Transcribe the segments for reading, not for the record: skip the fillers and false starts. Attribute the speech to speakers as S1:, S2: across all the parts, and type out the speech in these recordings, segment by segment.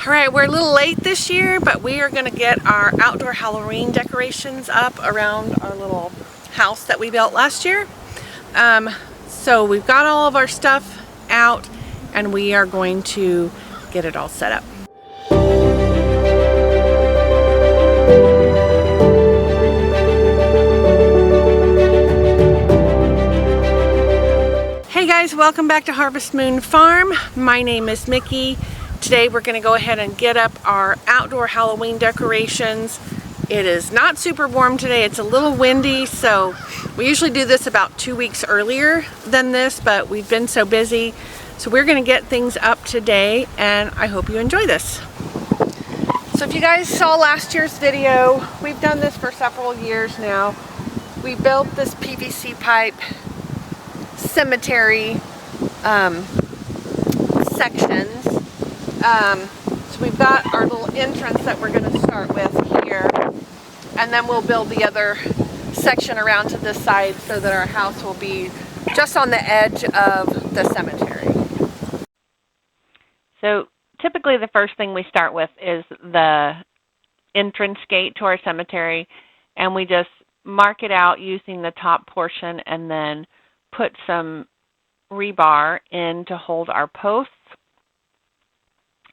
S1: Alright, we're a little late this year, but we are going to get our outdoor Halloween decorations up around our little house that we built last year. So we've got all of our stuff out and we are going to get it all set up. Hey guys, welcome back to Harvest Moon Farm. My name is Mickey. Today we're going to go ahead and get up our outdoor Halloween decorations. It is not super warm today, it's a little windy, so we usually do this about 2 weeks earlier than this, but we've been so busy. So we're going to get things up today and I hope you enjoy this. So if you guys saw last year's video, we've done this for several years now. We built this PVC pipe cemetery sections. So we've got our little entrance that we're going to start with here, and then we'll build the other section around to this side so that our house will be just on the edge of the cemetery.
S2: So typically the first thing we start with is the entrance gate to our cemetery, and we just mark it out using the top portion and then put some rebar in to hold our posts.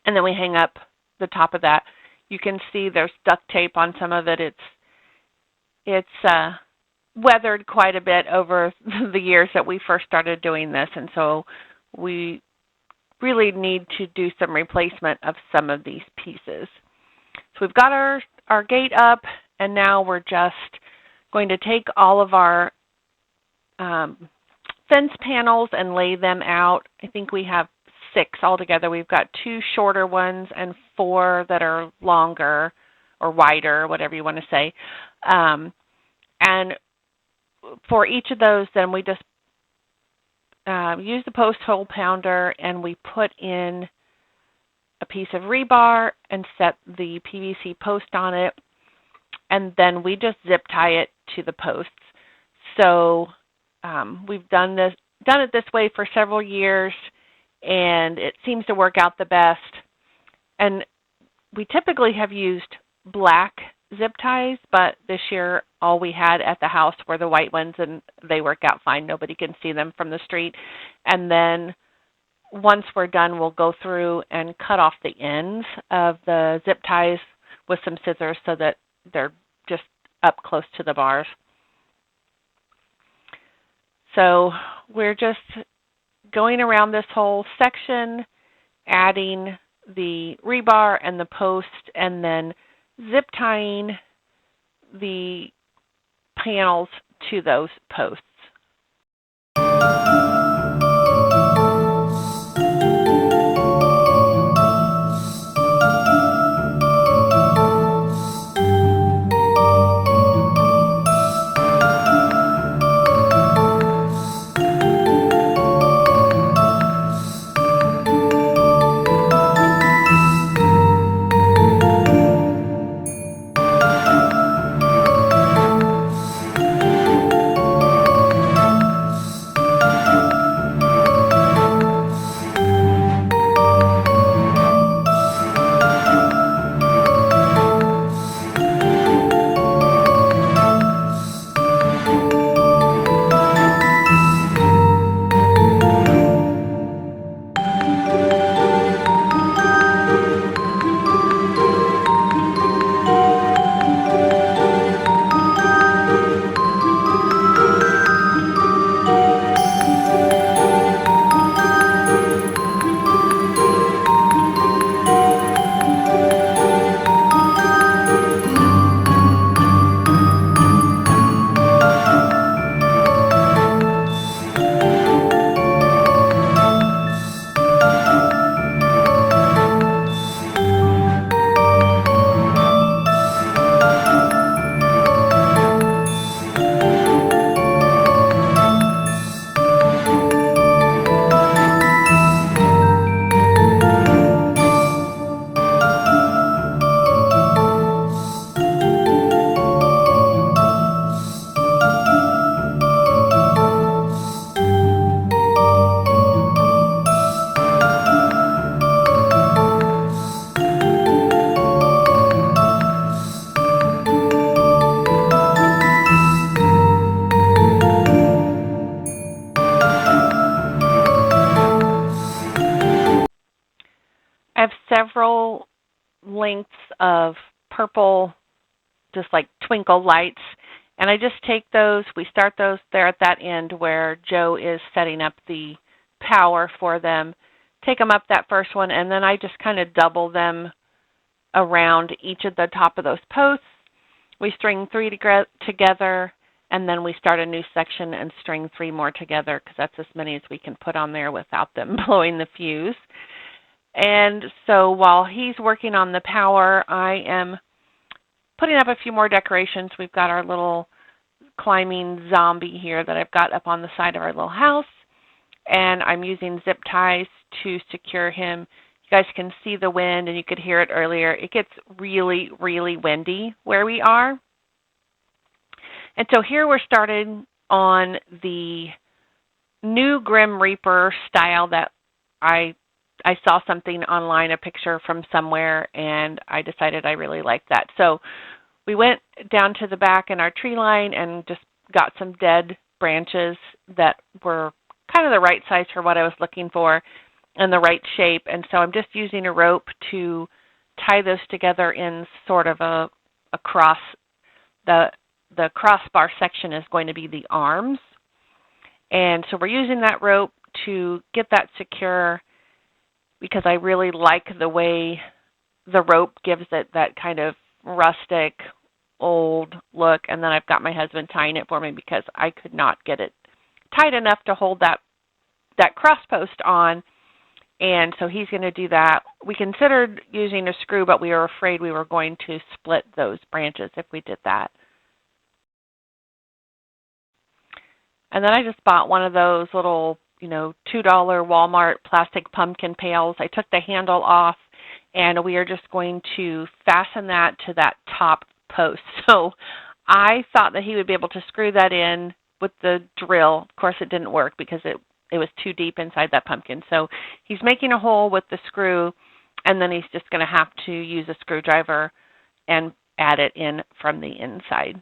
S2: And then we hang up the top of that. You can see there's duct tape on some of it. It's weathered quite a bit over the years that we first started doing this, and so we really need to do some replacement of some of these pieces. So we've got our gate up, and now we're just going to take all of our fence panels and lay them out. I think we have 6 altogether. We've got 2 shorter ones and 4 that are longer or wider, whatever you want to say. And for each of those, then we just use the post hole pounder and we put in a piece of rebar and set the PVC post on it, and then we just zip tie it to the posts. So we've done it this way for several years, and it seems to work out the best. And we typically have used black zip ties, but this year all we had at the house were the white ones, and they work out fine. Nobody can see them from the street. And then once we're done, we'll go through and cut off the ends of the zip ties with some scissors so that they're just up close to the bars. So we're just going around this whole section, adding the rebar and the post, and then zip tying the panels to those posts. have several lengths of purple, just like twinkle lights, and I just take those, we start those there at that end where Joe is setting up the power for them, take them up that first one, and then I just kind of double them around each of the top of those posts. We string 3 together, and then we start a new section and string 3 more together, because that's as many as we can put on there without them blowing the fuse. And so while he's working on the power, I am putting up a few more decorations. We've got our little climbing zombie here that I've got up on the side of our little house, and I'm using zip ties to secure him. You guys can see the wind, and you could hear it earlier. It gets really, really windy where we are. And so here we're starting on the new Grim Reaper style that I saw something online, a picture from somewhere, and I decided I really liked that. So we went down to the back in our tree line and just got some dead branches that were kind of the right size for what I was looking for and the right shape. And so I'm just using a rope to tie those together in sort of a cross. The crossbar section is going to be the arms. And so we're using that rope to get that secure, because I really like the way the rope gives it that kind of rustic, old look. And then I've got my husband tying it for me because I could not get it tight enough to hold that cross post on. And so he's going to do that. We considered using a screw, but we were afraid we were going to split those branches if we did that. And then I just bought one of those little, $2 Walmart plastic pumpkin pails. I took the handle off, and we are just going to fasten that to that top post. So I thought that he would be able to screw that in with the drill. Of course, it didn't work because it was too deep inside that pumpkin. So he's making a hole with the screw, and then he's just going to have to use a screwdriver and add it in from the inside.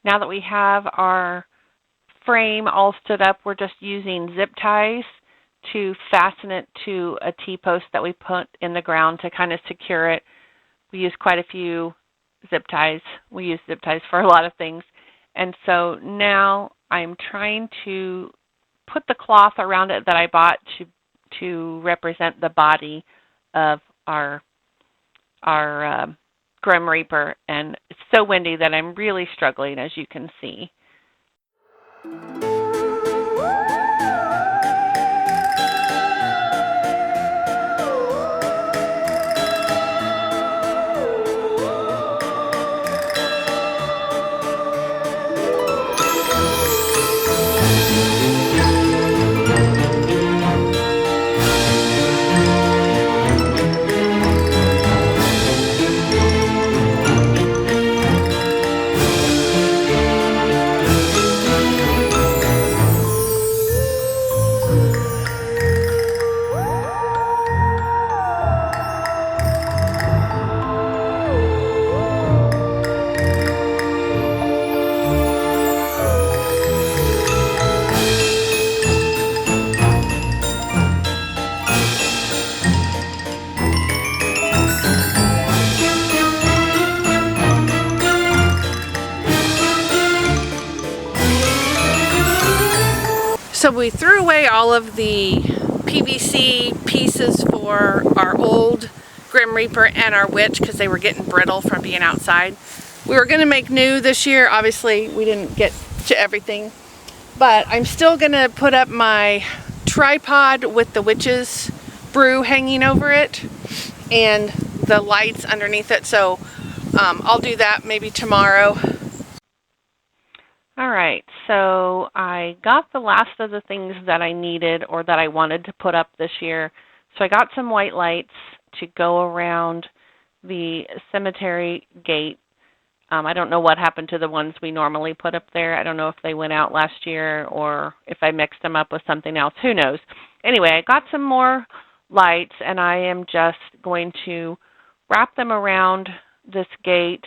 S2: Now that we have our frame all stood up, we're just using zip ties to fasten it to a T-post that we put in the ground to kind of secure it. We use quite a few zip ties. We use zip ties for a lot of things. And so now I'm trying to put the cloth around it that I bought to represent the body of our Grim Reaper, and it's so windy that I'm really struggling, as you can see.
S1: So we threw away all of the PVC pieces for our old Grim Reaper and our witch because they were getting brittle from being outside. We were going to make new this year. Obviously, we didn't get to everything. But I'm still going to put up my tripod with the witch's sprue hanging over it and the lights underneath it. So I'll do that maybe tomorrow.
S2: All right, so I got the last of the things that I needed or that I wanted to put up this year. So I got some white lights to go around the cemetery gate. I don't know what happened to the ones we normally put up there. I don't know if they went out last year or if I mixed them up with something else. Who knows? Anyway, I got some more lights, and I am just going to wrap them around this gate.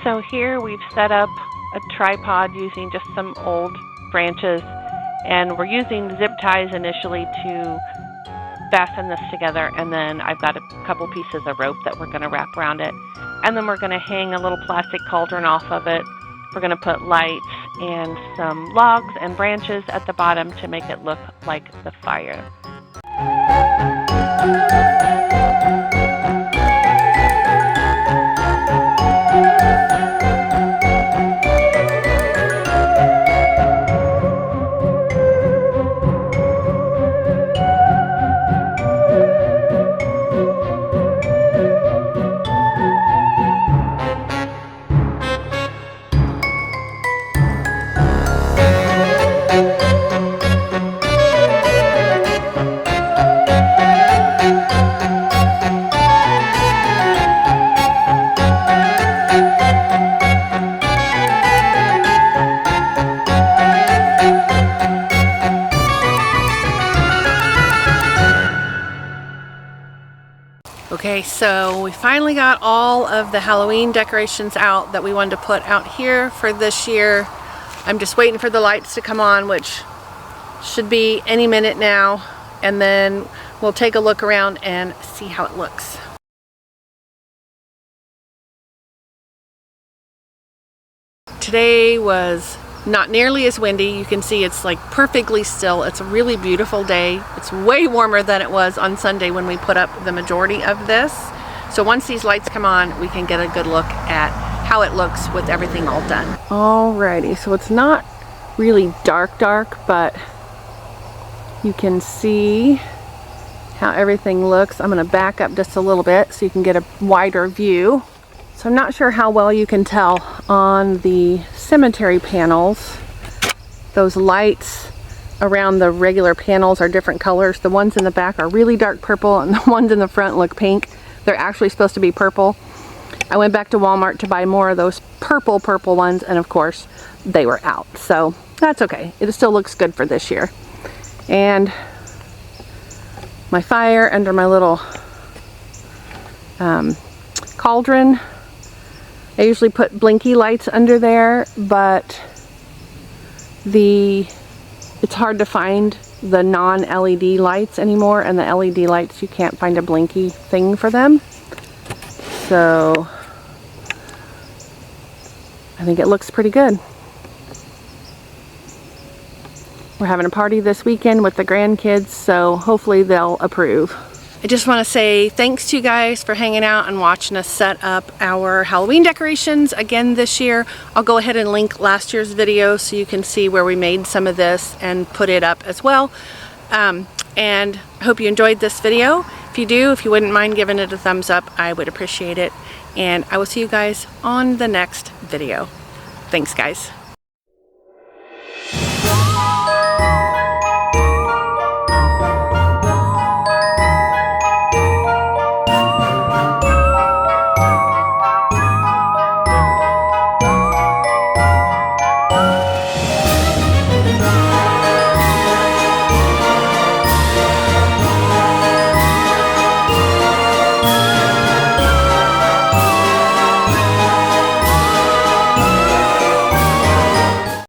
S2: So here we've set up a tripod using just some old branches, and we're using zip ties initially to fasten this together, and then I've got a couple pieces of rope that we're going to wrap around it, and then we're going to hang a little plastic cauldron off of it. We're going to put lights and some logs and branches at the bottom to make it look like the fire.
S1: Okay, so we finally got all of the Halloween decorations out that we wanted to put out here for this year. I'm just waiting for the lights to come on, which should be any minute now, and then we'll take a look around and see how it looks. Today was not nearly as windy. You can see it's like perfectly still. It's a really beautiful day. It's way warmer than it was on Sunday when we put up the majority of this. So once these lights come on, we can get a good look at how it looks with everything all done. Alrighty, so it's not really dark, but you can see how everything looks. I'm gonna back up just a little bit so you can get a wider view. So I'm not sure how well you can tell on the cemetery panels. Those lights around the regular panels are different colors. The ones in the back are really dark purple, and the ones in the front look pink. They're actually supposed to be purple. I went back to Walmart to buy more of those purple ones, and of course they were out. So that's okay. It still looks good for this year. And my fire under my little cauldron. I usually put blinky lights under there, but it's hard to find the non-LED lights anymore, and the LED lights, you can't find a blinky thing for them. So I think it looks pretty good. We're having a party this weekend with the grandkids, so hopefully they'll approve. I just want to say thanks to you guys for hanging out and watching us set up our Halloween decorations again this year. I'll go ahead and link last year's video so you can see where we made some of this and put it up as well. And I hope you enjoyed this video. If you do, if you wouldn't mind giving it a thumbs up, I would appreciate it. And I will see you guys on the next video. Thanks, guys.